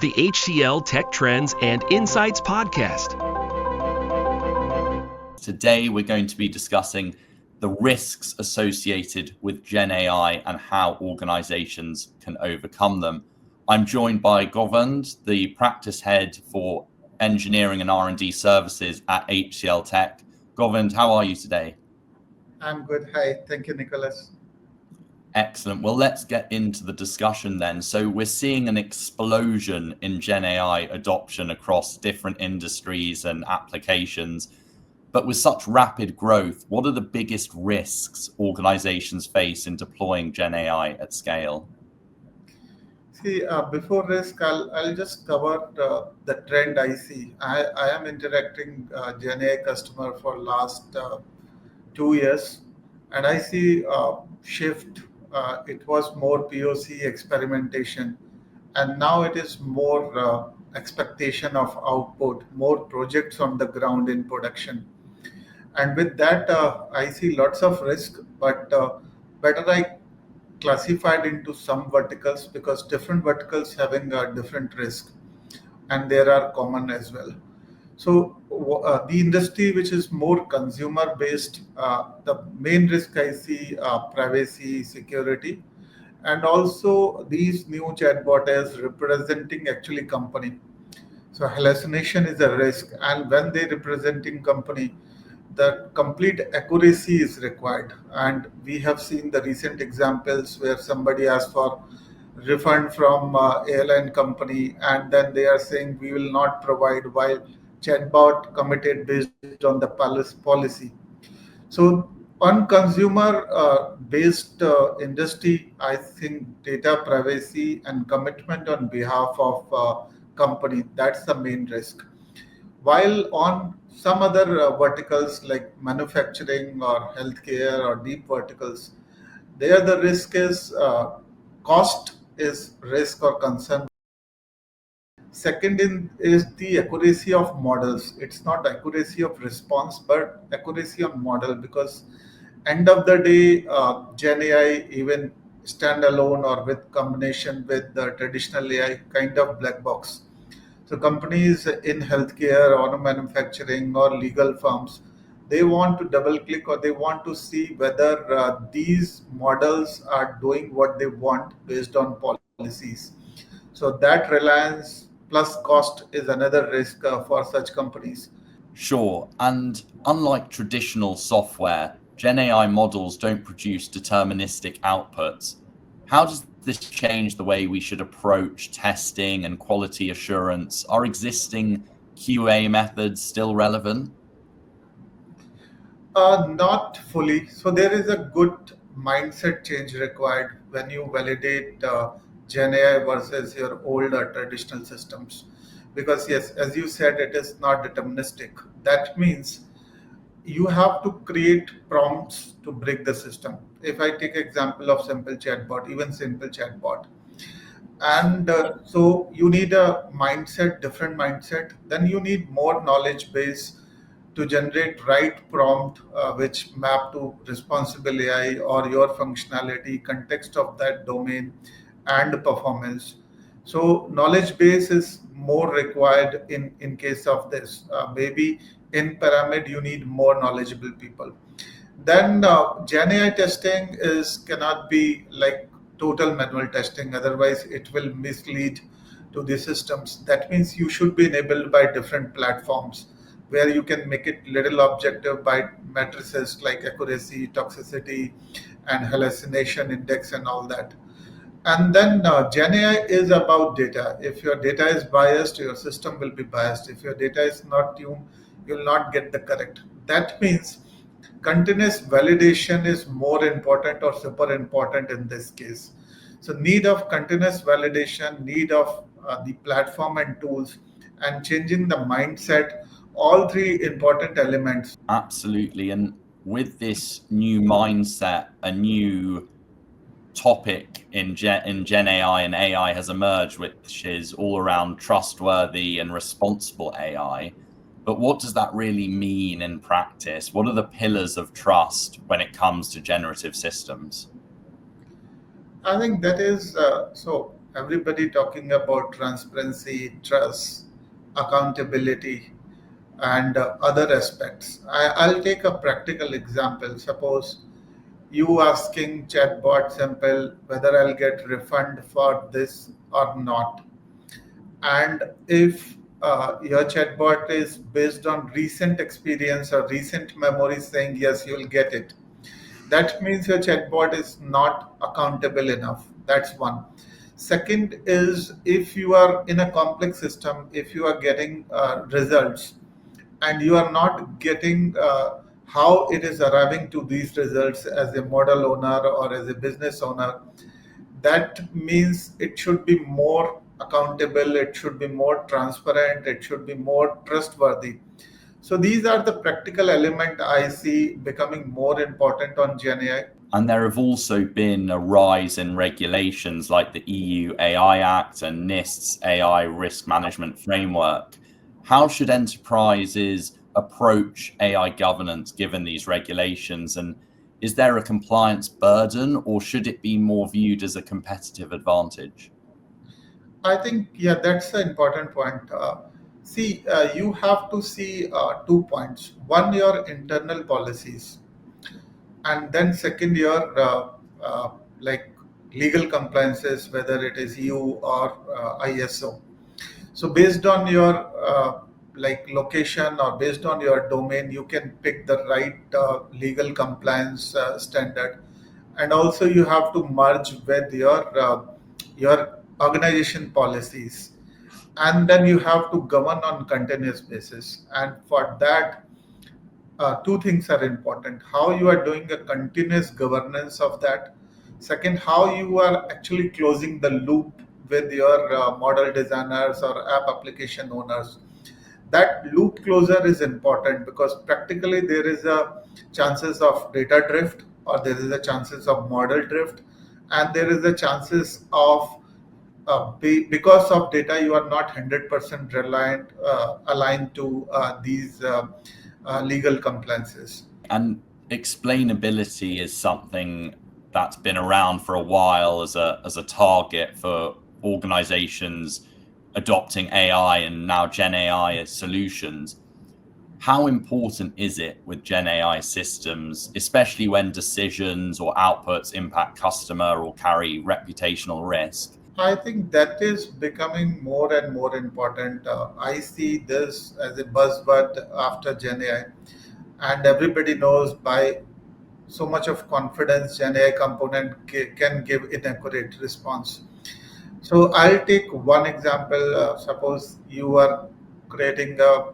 the HCL Tech Trends and Insights podcast. Today, we're going to be discussing the risks associated with Gen AI and how organizations can overcome them. I'm joined by Govind, the practice head for engineering and R&D services at HCLTech. Govind, how are you today? I'm good. Hi. Thank you, Nicholas. Excellent. Well, let's get into the discussion then. So we're seeing an explosion in Gen AI adoption across different industries and applications. But with such rapid growth, what are the biggest risks organizations face in deploying Gen AI at scale? See, before risk, I'll just cover the trend I see. I am interacting Gen AI customer for last 2 years, and I see shift. It was more POC experimentation, and now it is more expectation of output, more projects on the ground in production. And with that, I see lots of risk, but better I classified into some verticals because different verticals having a different risk, and there are common as well. So the industry which is more consumer based, the main risk I see privacy, security, and also these new chatbot as representing actually company. So hallucination is a risk, and when they representing company, the complete accuracy is required. And we have seen the recent examples where somebody asked for refund from airline company, and then they are saying we will not provide while chatbot committed based on the policy. So on consumer based industry, I think data privacy and commitment on behalf of company, that's the main risk. While on some other verticals like manufacturing or healthcare or deep verticals, there the risk is cost is risk or concern. Second is the accuracy of models. It's not accuracy of response, but accuracy of model, because end of the day, Gen AI, even standalone or with combination with the traditional AI, kind of black box. So companies in healthcare or manufacturing or legal firms, they want to double click or they want to see whether these models are doing what they want based on policies. So that reliance plus cost is another risk for such companies. Sure. And unlike traditional software, Gen AI models don't produce deterministic outputs. How does this change the way we should approach testing and quality assurance? Are existing QA methods still relevant? Not fully. So there is a good mindset change required when you validate Gen AI versus your older traditional systems. Because yes, as you said, it is not deterministic. That means you have to create prompts to break the system. If I take example of simple chatbot, even simple chatbot, and so you need a mindset, different mindset. Then you need more knowledge base to generate right prompt which map to responsible AI or your functionality, context of that domain, and performance. So knowledge base is more required in case of this. Maybe in pyramid you need more knowledgeable people. Then Gen AI testing is cannot be like total manual testing, otherwise it will mislead to the systems. That means you should be enabled by different platforms where you can make it little objective by matrices like accuracy, toxicity, and hallucination index and all that. And then Gen AI is about data. If your data is biased, your system will be biased. If your data is not tuned, you will not get the correct. That means continuous validation is more important or super important in this case. So need of continuous validation, need of the platform and tools, and changing the mindset, all three important elements. Absolutely. And with this new mindset, a new topic in Gen AI and AI has emerged, which is all around trustworthy and responsible AI. But what does that really mean in practice? What are the pillars of trust when it comes to generative systems? I think that is so. everybody talking about transparency, trust, accountability, and other aspects. I'll take a practical example. Suppose you asking chatbot simple whether I'll get refund for this or not. And if your chatbot is based on recent experience or recent memory saying yes, you'll get it, that means your chatbot is not accountable enough. That's one. Second is, if you are in a complex system, if you are getting results and you are not getting how it is arriving to these results as a model owner or as a business owner, that means it should be more accountable, it should be more transparent, it should be more trustworthy. So these are the practical element I see becoming more important on GenAI. And there have also been a rise in regulations like the EU AI Act and NIST's AI risk management framework. How should enterprises approach AI governance given these regulations? And is there a compliance burden, or should it be more viewed as a competitive advantage? I think, yeah, that's an important point. You have to see 2 points. One, your internal policies, and then second, your like legal compliances, whether it is EU or ISO. So based on your location or based on your domain, you can pick the right legal compliance standard, and also you have to merge with your organization policies, and then you have to govern on continuous basis. And for that, two things are important: how you are doing a continuous governance of that. Second, how you are actually closing the loop with your model designers or app application owners. That loop closure is important because practically there is a chances of data drift, or there is a chances of model drift, and there is a chances of because of data you are not 100% reliant aligned to these legal compliances. And explainability is something that's been around for a while as a target for organizations adopting AI and now Gen AI solutions. How important is it with Gen AI systems, especially when decisions or outputs impact customer or carry reputational risk? I think that is becoming more and more important. I see this as a buzzword after Gen AI, and everybody knows by so much of confidence Gen AI component can give inaccurate response. So I'll take one example. Suppose you are creating a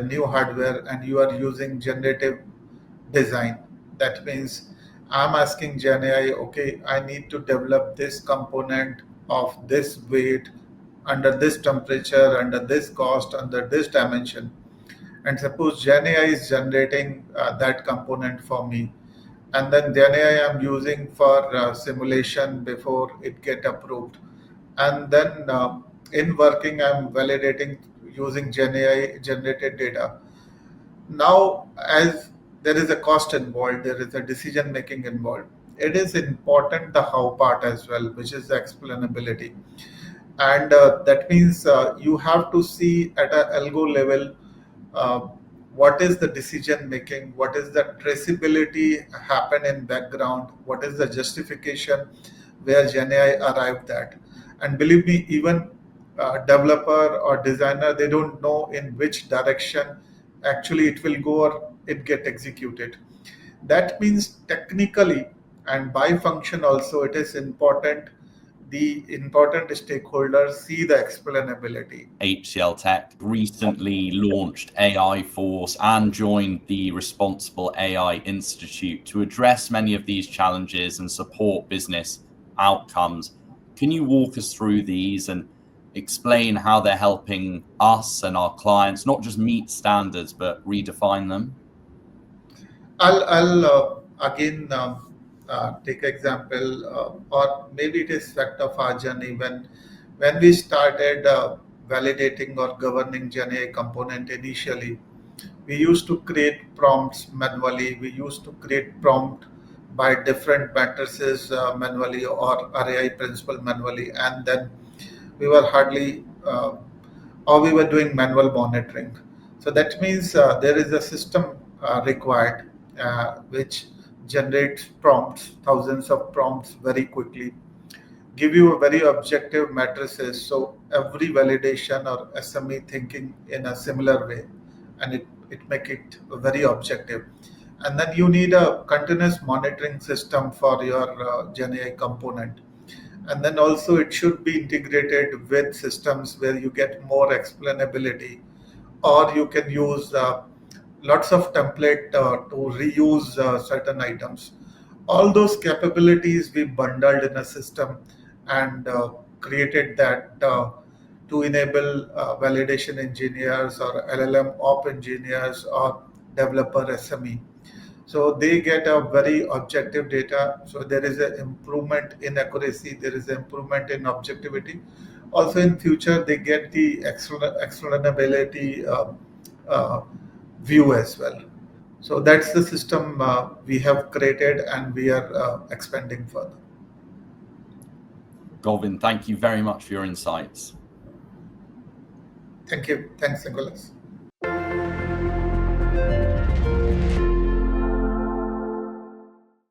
new hardware, and you are using generative design. That means I'm asking Gen AI, okay, I need to develop this component of this weight, under this temperature, under this cost, under this dimension. And suppose Gen AI is generating that component for me, and then Gen AI I'm using for simulation before it get approved, and then in working I'm validating using Gen AI generated data. Now, as there is a cost involved, there is a decision making involved, it is important the how part as well, which is the explainability. And that means you have to see at a algo level uh, what is the decision making, what is the traceability happen in background, what is the justification where Gen AI arrived at. And believe me, even developer or designer, they don't know in which direction actually it will go or it get executed. That means technically and by function also it is important, the important stakeholders see the explainability. HCLTech recently launched AI Force and joined the Responsible AI Institute to address many of these challenges and support business outcomes. Can you walk us through these and explain how they're helping us and our clients not just meet standards but redefine them? I'll again take example, or maybe it is fact of our journey when we started validating or governing Gen AI component initially. We used to create prompts manually. We used to create prompt by different matrices manually or RAI principle manually, and then we were hardly or we were doing manual monitoring. So that means there is a system required which generates prompts, thousands of prompts very quickly, give you a very objective matrices. So every validation or SME thinking in a similar way, and it make it very objective. And then you need a continuous monitoring system for your Gen AI component. And then also it should be integrated with systems where you get more explainability, or you can use lots of template to reuse certain items. All those capabilities we bundled in a system and created that to enable validation engineers or LLM op engineers or developer SME. So they get a very objective data. So there is an improvement in accuracy, there is an improvement in objectivity. Also in future, they get the explainability uh, view as well. So that's the system we have created, and we are expanding further. Govind, thank you very much for your insights. Thank you. Thanks, Nicholas.